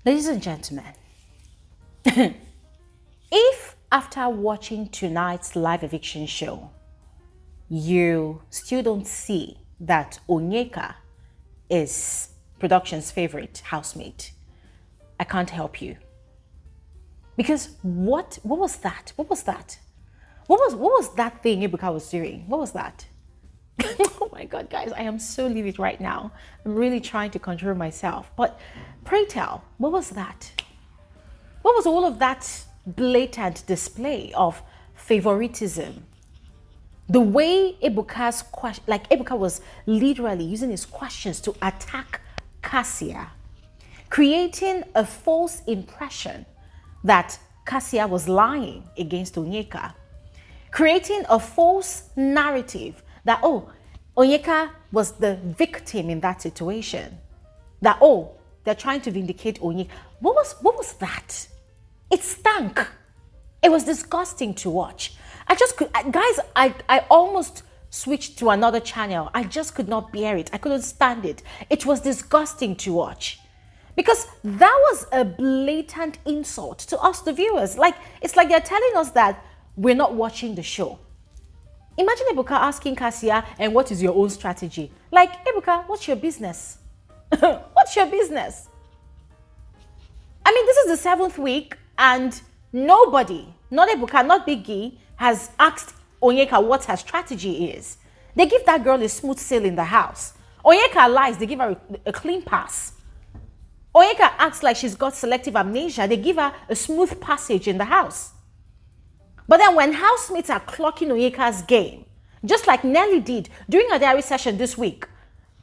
Ladies and gentlemen, if after watching tonight's live eviction show, you still don't see that Onyeka is production's favorite housemate, I can't help you. Because what was that? What was that? What was that thing Ebuka was doing? What was that? Oh my God, guys, I am so livid right now. I'm really trying to control myself. But pray tell, what was that? What was all of that blatant display of favoritism? The way Ebuka's question, like Ebuka was literally using his questions to attack Kassia, creating a false impression that Kassia was lying against Onyeka, creating a false narrative that, oh, Onyeka was the victim in that situation. That, oh, they're trying to vindicate Onyeka. What was that? It stank. It was disgusting to watch. I almost switched to another channel. I just could not bear it. I couldn't stand it. It was disgusting to watch. Because that was a blatant insult to us, the viewers. Like, it's like they're telling us that we're not watching the show. Imagine Ebuka asking Kassia, and what is your own strategy? Like, Ebuka, what's your business? What's your business? I mean, this is the 7th week, and nobody, not Ebuka, not Biggie, has asked Onyeka what her strategy is. They give that girl a smooth sail in the house. Onyeka lies, they give her a clean pass. Onyeka acts like she's got selective amnesia. They give her a smooth passage in the house. But then when housemates are clocking Onyeka's game, just like Nelly did during her diary session this week,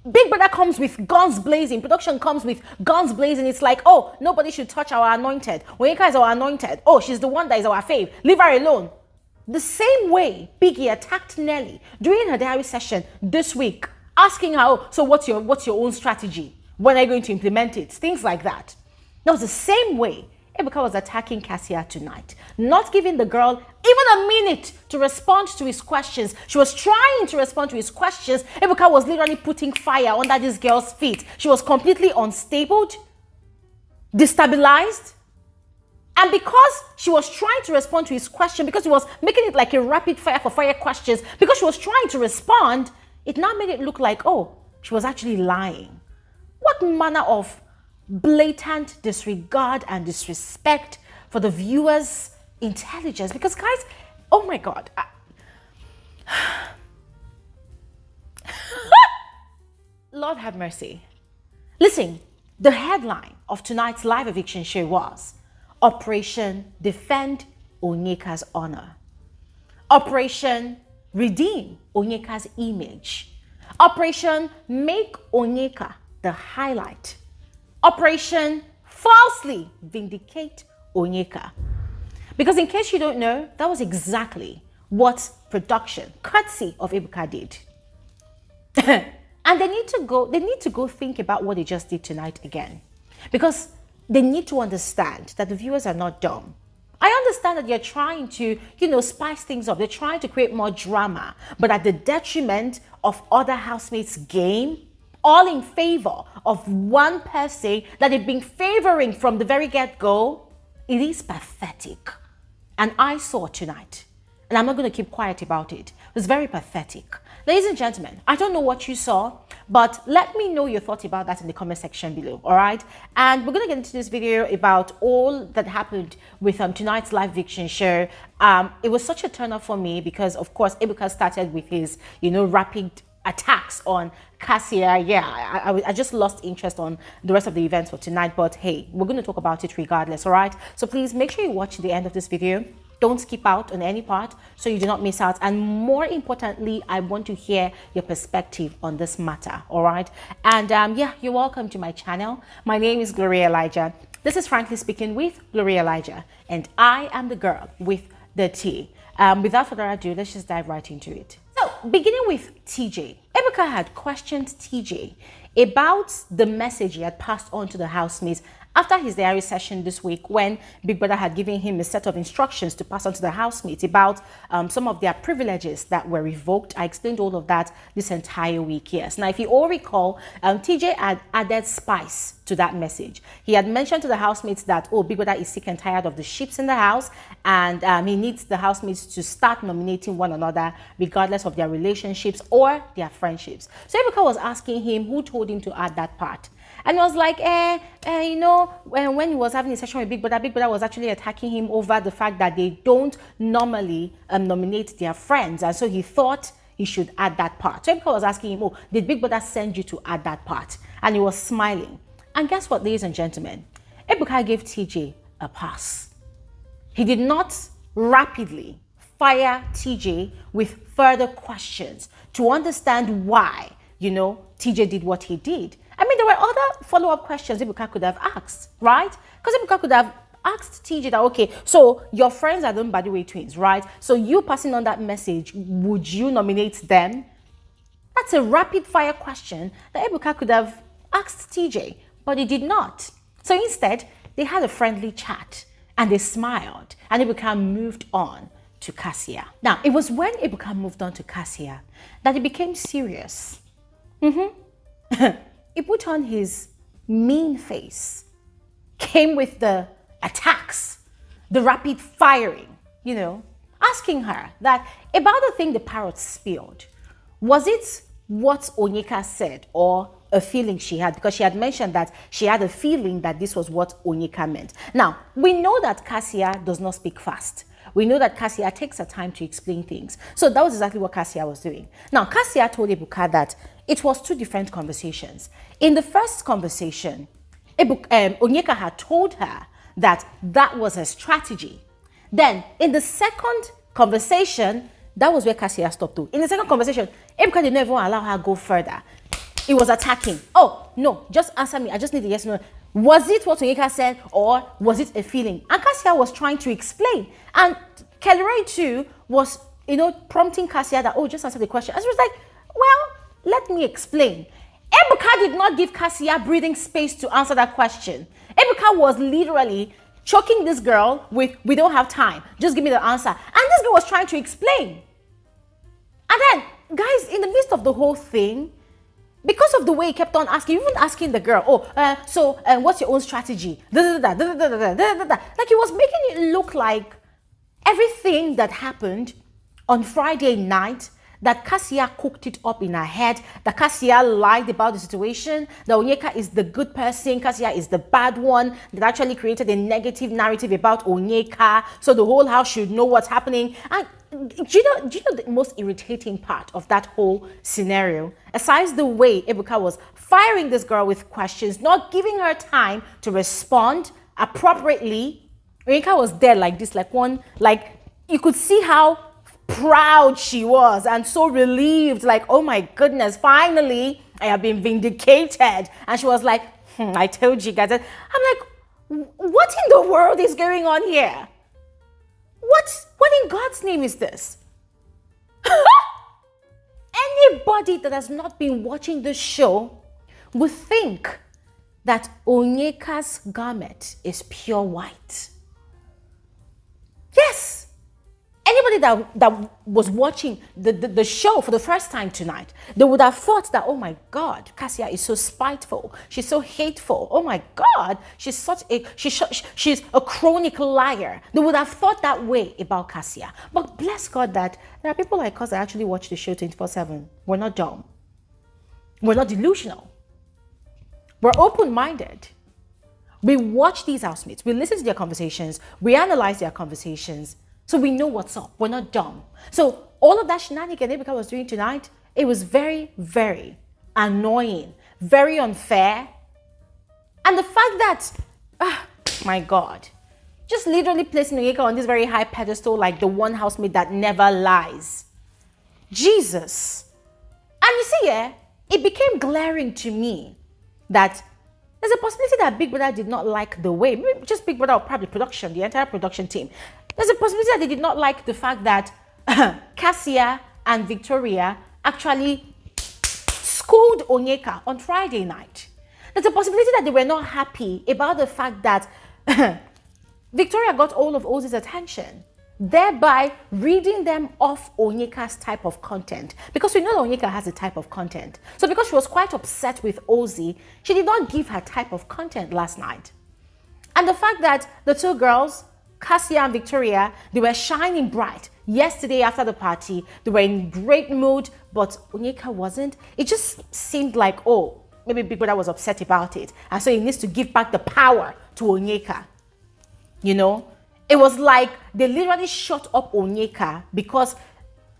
Big Brother comes with guns blazing, production comes with guns blazing. It's like, oh, nobody should touch our anointed. Onyeka is our anointed. Oh, she's the one that is our fave. Leave her alone. The same way Biggie attacked Nelly during her diary session this week, asking her, oh, so what's your own strategy? When are you going to implement it? Things like that. That was the same way Ebuka was attacking Kassia tonight, not giving the girl even a minute to respond to his questions. She was trying to respond to his questions. Ebuka was literally putting fire under this girl's feet. She was completely unstable, destabilized. And because she was trying to respond to his question, because he was making it like a rapid fire for fire questions, because she was trying to respond, it now made it look like, oh, she was actually lying. What manner of blatant disregard and disrespect for the viewers' intelligence? Because guys, oh my God. Lord have mercy. Listen, the headline of tonight's live eviction show was Operation Defend Onyeka's Honor. Operation Redeem Onyeka's Image. Operation Make Onyeka the Highlight. Operation Falsely Vindicate Onyeka. Because in case you don't know, that was exactly what production, courtesy of Ebuka, did. And they need to go think about what they just did tonight again. Because they need to understand that the viewers are not dumb. I understand that you're trying to, spice things up. They're trying to create more drama, but at the detriment of other housemates' game, all in favor of one person that they've been favoring from the very get-go. It is pathetic. And I saw tonight, and I'm not going to keep quiet about it. It was very pathetic. Ladies and gentlemen, I don't know what you saw, but let me know your thoughts about that in the comment section below, all right? And we're going to get into this video about all that happened with tonight's live eviction show. It was such a turn off for me because, of course, Ebuka started with his, rapid attacks on Kassia. Yeah, I just lost interest on the rest of the events for tonight, but hey, we're going to talk about it regardless, all right? So please make sure you watch the end of this video. Don't skip out on any part so you do not miss out. And more importantly, I want to hear your perspective on this matter, all right? And yeah, you're welcome to my channel. My name is Gloria Elijah. This is Frankly Speaking with Gloria Elijah, and I am the girl with the T. Without further ado, let's just dive right into it. So, beginning with TJ. Ebuka had questioned TJ about the message he had passed on to the housemates after his diary session this week, when Big Brother had given him a set of instructions to pass on to the housemates about some of their privileges that were revoked. I explained all of that this entire week, yes. Now, if you all recall, TJ had added spice to that message. He had mentioned to the housemates that, oh, Big Brother is sick and tired of the ships in the house, and he needs the housemates to start nominating one another regardless of their relationships or their friendships. So Ebuka was asking him who told him to add that part. And I was like, you know, when he was having a session with Big Brother was actually attacking him over the fact that they don't normally nominate their friends. And so he thought he should add that part. So Ebuka was asking him, oh, did Big Brother send you to add that part? And he was smiling. And guess what, ladies and gentlemen? Ebuka gave TJ a pass. He did not rapidly fire TJ with further questions to understand why, you know, TJ did what he did. I mean, there were other follow-up questions Ebuka could have asked, right? Because Ebuka could have asked TJ that, okay, so your friends are the Mbadiwe twins, right? So you passing on that message, would you nominate them? That's a rapid-fire question that Ebuka could have asked TJ, but he did not. So instead, they had a friendly chat and they smiled, and Ebuka moved on to Kassia. Now, it was when Ebuka moved on to Kassia that it became serious. He put on his mean face, came with the attacks, the rapid firing, you know, asking her that about the thing the parrot spilled. Was it what Onyeka said or a feeling she had? Because she had mentioned that she had a feeling that this was what Onyeka meant. Now, we know that Kassia does not speak fast. We know that Kassia takes her time to explain things. So that was exactly what Kassia was doing. Now, Kassia told Ebuka that it was two different conversations. In the first conversation, Onyeka had told her that that was her strategy. Then, in the second conversation, that was where Kassia stopped too. In the second conversation, Ebuka did not even allow her to go further. It was attacking. Oh, no, just answer me. I just need a yes or no. Was it what Onyeka said, or was it a feeling? And Kassia was trying to explain. And Kelly too was, you know, prompting Kassia that, oh, just answer the question. And she was like, well, let me explain. Ebuka did not give Kassia breathing space to answer that question. Ebuka was literally choking this girl with, we don't have time. Just give me the answer. And this girl was trying to explain. And then, guys, in the midst of the whole thing, because of the way he kept on asking, even asking the girl, oh, so what's your own strategy? Like he was making it look like everything that happened on Friday night, that Kassia cooked it up in her head, that Kassia lied about the situation, that Onyeka is the good person, Kassia is the bad one, that actually created a negative narrative about Onyeka, so the whole house should know what's happening. And do you know the most irritating part of that whole scenario? Aside the way Ebuka was firing this girl with questions, not giving her time to respond appropriately, Onyeka was there like this, like you could see how proud she was and so relieved, like, oh my goodness, finally I have been vindicated. And she was like, I told you guys. I'm like, what in the world is going on here? What in God's name is this? Anybody that has not been watching this show would think that Onyeka's garment is pure white. Yes. Anybody that was watching the show for the first time tonight, they would have thought that, oh my God, Kassia is so spiteful. She's so hateful. Oh my God, she's a chronic liar. They would have thought that way about Kassia. But bless God that there are people like us that actually watch the show 24/7. We're not dumb. We're not delusional. We're open-minded. We watch these housemates. We listen to their conversations. We analyze their conversations. So we know what's up. We're not dumb. So all of that shenanigan Ebuka was doing tonight, it was very, very annoying, very unfair. And the fact that, my God, just literally placing Onyeka on this very high pedestal like the one housemate that never lies. Jesus. And you see, it became glaring to me that there's a possibility that Big Brother did not like the way, maybe just Big Brother or probably production, the entire production team. There's a possibility that they did not like the fact that Cassia and Victoria actually schooled Onyeka on Friday night. There's a possibility that they were not happy about the fact that Victoria got all of Ozzy's attention, thereby reading them off Onyeka's type of content. Because we know Onyeka has a type of content. So because she was quite upset with Ozzy, she did not give her type of content last night. And the fact that the two girls, Kassia and Victoria, they were shining bright. Yesterday after the party, they were in great mood, but Onyeka wasn't. It just seemed like, oh, maybe Big Brother was upset about it. And so he needs to give back the power to Onyeka. You know? It was like they literally shut up Onyeka because,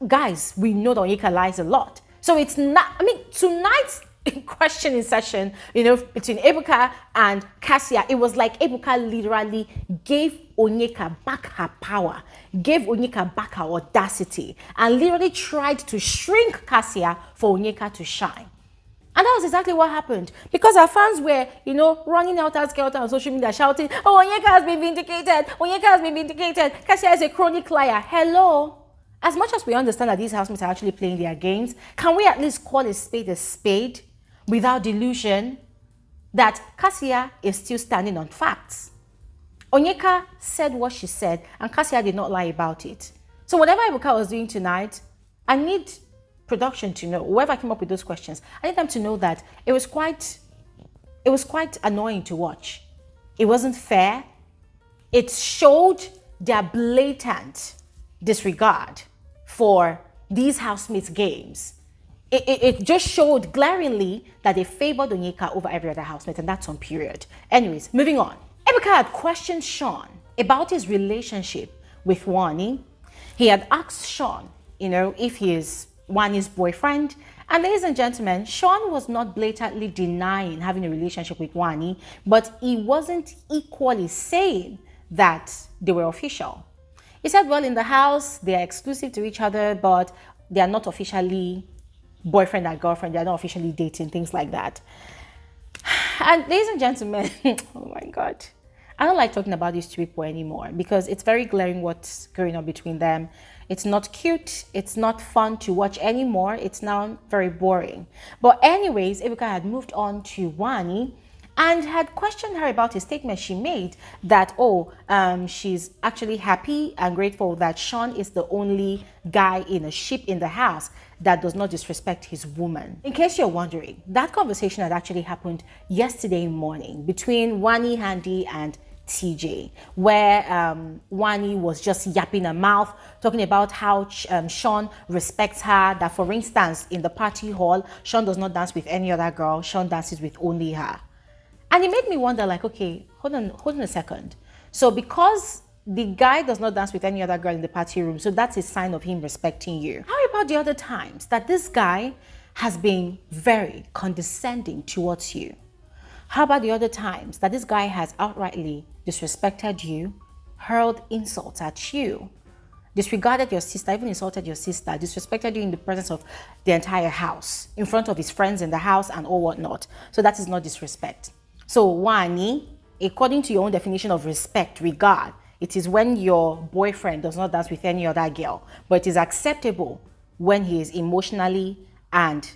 guys, we know that Onyeka lies a lot. So it's not, I mean, tonight's questioning session, you know, between Ebuka and Kassia, it was like Ebuka literally gave Onyeka back her power, gave Onyeka back her audacity, and literally tried to shrink Kassia for Onyeka to shine. And that was exactly what happened. Because our fans were, you know, running out as skelter on social media shouting, oh, Onyeka has been vindicated. Onyeka has been vindicated. Kassia is a chronic liar. Hello? As much as we understand that these housemates are actually playing their games, can we at least call a spade without delusion that Kassia is still standing on facts? Onyeka said what she said, and Kassia did not lie about it. So whatever Ebuka was doing tonight, I need production to know, whoever came up with those questions, I need them to know that it was quite annoying to watch. It wasn't fair. It showed their blatant disregard for these housemates' games. It just showed glaringly that they favored Onyeka over every other housemate, and that's on period. Anyways, moving on. Ebuka had questioned Sean about his relationship with Wani. He had asked Sean, you know, if he is Wani's boyfriend. And ladies and gentlemen, Sean was not blatantly denying having a relationship with Wani, but he wasn't equally saying that they were official. He said, well, in the house, they are exclusive to each other, but they are not officially boyfriend and girlfriend. They are not officially dating, things like that. And ladies and gentlemen, oh my God, I don't like talking about these two people anymore because it's very glaring what's going on between them. It's not cute. It's not fun to watch anymore. It's now very boring. But anyways, Ebuka had moved on to Wani and had questioned her about a statement she made that, she's actually happy and grateful that Sean is the only guy in a ship in the house that does not disrespect his woman. In case you're wondering, that conversation had actually happened yesterday morning between Wani, Handy, and TJ, where Wani was just yapping her mouth, talking about how Sean respects her, that for instance, in the party hall, Sean does not dance with any other girl, Sean dances with only her. And it made me wonder, like, okay, hold on a second. So because the guy does not dance with any other girl in the party room, so that's a sign of him respecting you. How about the other times that this guy has been very condescending towards you? How about the other times that this guy has outrightly disrespected you, hurled insults at you, disregarded your sister, even insulted your sister, disrespected you in the presence of the entire house, in front of his friends in the house and all whatnot? So that is not disrespect. So Wani, according to your own definition of respect, regard, it is when your boyfriend does not dance with any other girl, but it is acceptable when he is emotionally and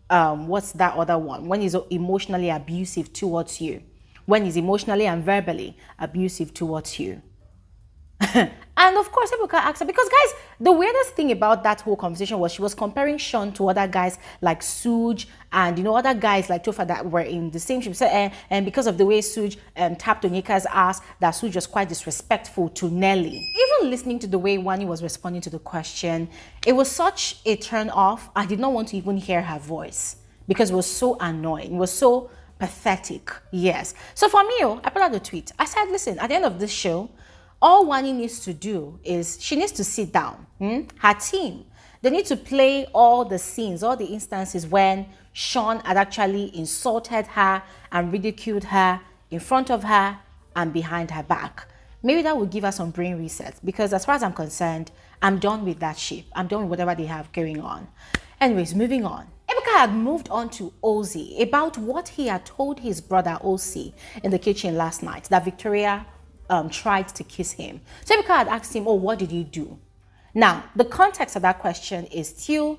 what's that other one? When he's emotionally abusive towards you. When he's emotionally and verbally abusive towards you. And of course, Ebuka asked her, because guys, the weirdest thing about that whole conversation was she was comparing Sean to other guys like Suj and, you know, other guys like Tofa that were in the same ship. So, and because of the way Suj tapped Onyeka's ass, that Suj was quite disrespectful to Nelly. Even listening to the way Wani was responding to the question, it was such a turn off. I did not want to even hear her voice because it was so annoying. It was so pathetic. Yes. So for me, I put out a tweet. I said, listen, at the end of this show, all Wani needs to do is she needs to sit down. Her team, they need to play all the scenes, all the instances when Sean had actually insulted her and ridiculed her in front of her and behind her back. Maybe that would give her some brain reset, because as far as I'm concerned, I'm done with that ship. I'm done with whatever they have going on. Anyways, moving on. Ebuka had moved on to Ozzy about what he had told his brother Ozzy in the kitchen last night, that Victoria tried to kiss him. So Ebuka had asked him, oh, what did he do? Now, the context of that question is still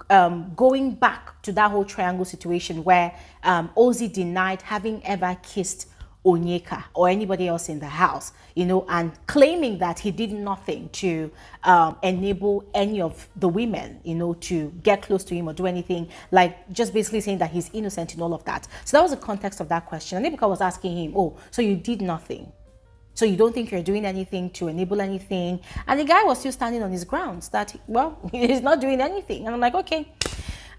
going back to that whole triangle situation where Ozzy denied having ever kissed Onyeka or anybody else in the house, you know, and claiming that he did nothing to enable any of the women, you know, to get close to him or do anything, like just basically saying that he's innocent in all of that. So that was the context of that question. And Ebuka was asking him, oh, so you did nothing? So you don't think you're doing anything to enable anything? And the guy was still standing on his grounds that, well, he's not doing anything. And I'm like, okay.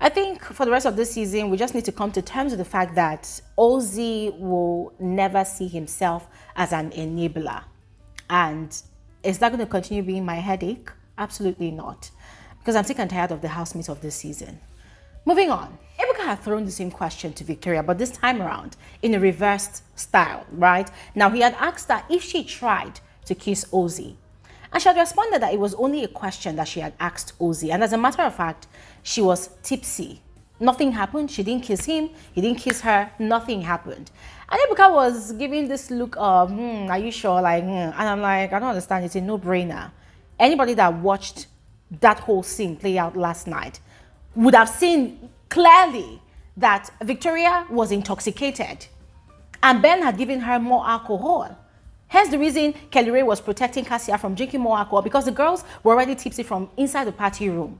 I think for the rest of this season, we just need to come to terms with the fact that Ozzy will never see himself as an enabler. And is that going to continue being my headache? Absolutely not. Because I'm sick and tired of the housemates of this season. Moving on. Ebuka had thrown the same question to Victoria, but this time around in a reversed style, right? Now, he had asked her if she tried to kiss Ozzy. And she had responded that it was only a question that she had asked Ozzy. And as a matter of fact, she was tipsy. Nothing happened. She didn't kiss him. He didn't kiss her. Nothing happened. And Ebuka was giving this look of, are you sure? Like, And I'm like, I don't understand. It's a no-brainer. Anybody that watched that whole scene play out last night would have seen clearly that Victoria was intoxicated. And Ben had given her more alcohol. Hence the reason Kelly Ray was protecting Kassia from drinking more alcohol, because the girls were already tipsy from inside the party room.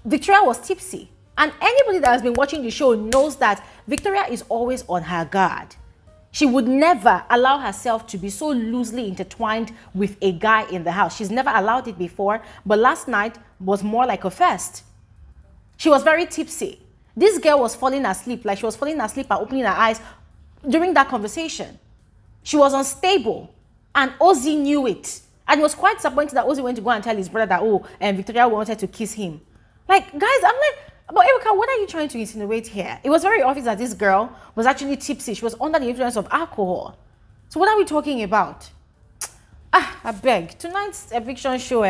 Victoria was tipsy. And anybody that has been watching the show knows that Victoria is always on her guard. She would never allow herself to be so loosely intertwined with a guy in the house. She's never allowed it before, but last night was more like a first. She was very tipsy. This girl was falling asleep, like she was falling asleep and opening her eyes during that conversation. She was unstable, and Ozzy knew it. And he was quite disappointed that Ozzy went to go and tell his brother that, oh, and Victoria wanted to kiss him. Like, guys, I'm like, but Ebuka, what are you trying to insinuate here? It was very obvious that this girl was actually tipsy. She was under the influence of alcohol. So what are we talking about? I beg. Tonight's eviction show,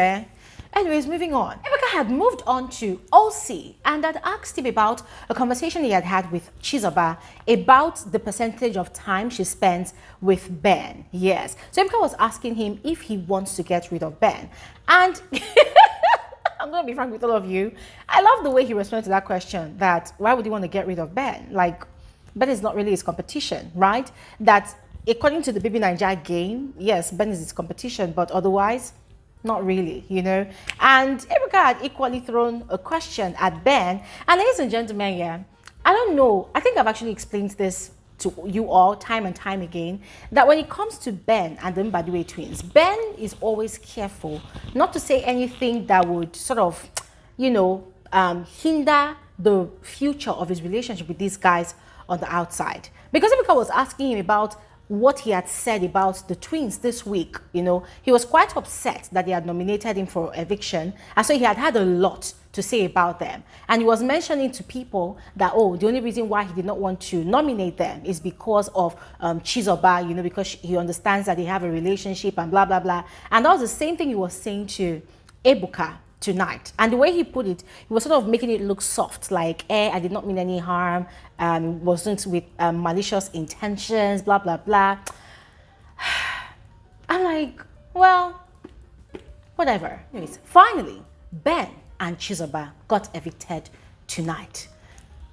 Anyways, moving on. Ebuka had moved on to OC and had asked him about a conversation he had had with Chizoba about the percentage of time she spends with Ben. Yes. So Ebuka was asking him if he wants to get rid of Ben. And I'm going to be frank with all of you. I love the way he responded to that question, that why would he want to get rid of Ben? Like, Ben is not really his competition, right? That according to the Bbnaija game, yes, Ben is his competition, but otherwise, not really, you know. And Ebuka had equally thrown a question at Ben. And ladies and gentlemen, yeah, I don't know. I think I've actually explained this to you all time and time again, that when it comes to Ben and the Mbadiwe twins, Ben is always careful not to say anything that would sort of, you know, hinder the future of his relationship with these guys on the outside. Because Ebuka was asking him about what he had said about the twins this week, you know, he was quite upset that they had nominated him for eviction, and so he had a lot to say about them. And he was mentioning to people that, oh, the only reason why he did not want to nominate them is because of Chizoba, you know, because he understands that they have a relationship and blah, blah, blah. And that was the same thing he was saying to Ebuka tonight. And the way he put it, he was sort of making it look soft, like, I did not mean any harm, wasn't with malicious intentions, blah, blah, blah. I'm like, well, whatever. Anyways, finally, Ben and Chizoba got evicted tonight.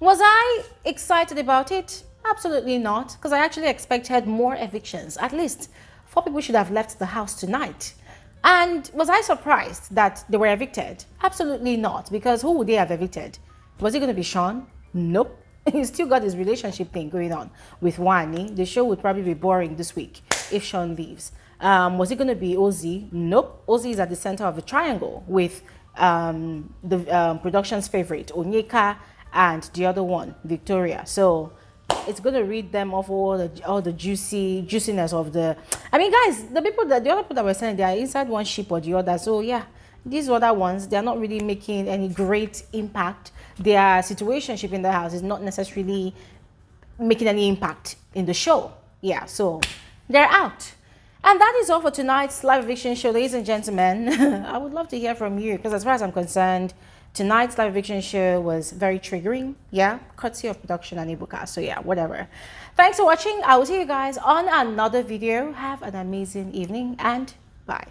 Was I excited about it? Absolutely not, because I actually expected more evictions. At least 4 people should have left the house tonight. And was I surprised that they were evicted? Absolutely not, because who would they have evicted? Was it going to be Sean? Nope. He's still got his relationship thing going on with Wani. The show would probably be boring this week if Sean leaves. Was it going to be Ozzy? Nope. Ozzy is at the center of the triangle with the production's favorite, Onyeka, and the other one, Victoria. So it's going to read them off all the juiciness of the... I mean, guys, the other people that were saying they are inside one ship or the other. So yeah, these other ones, they are not really making any great impact. Their situationship in the house is not necessarily making any impact in the show. Yeah, so they're out. And that is all for tonight's live eviction show, ladies and gentlemen. I would love to hear from you, because as far as I'm concerned, tonight's live eviction show was very triggering. Yeah, courtesy of production and Ebuka. So yeah, whatever. Thanks for watching. I will see you guys on another video. Have an amazing evening and bye.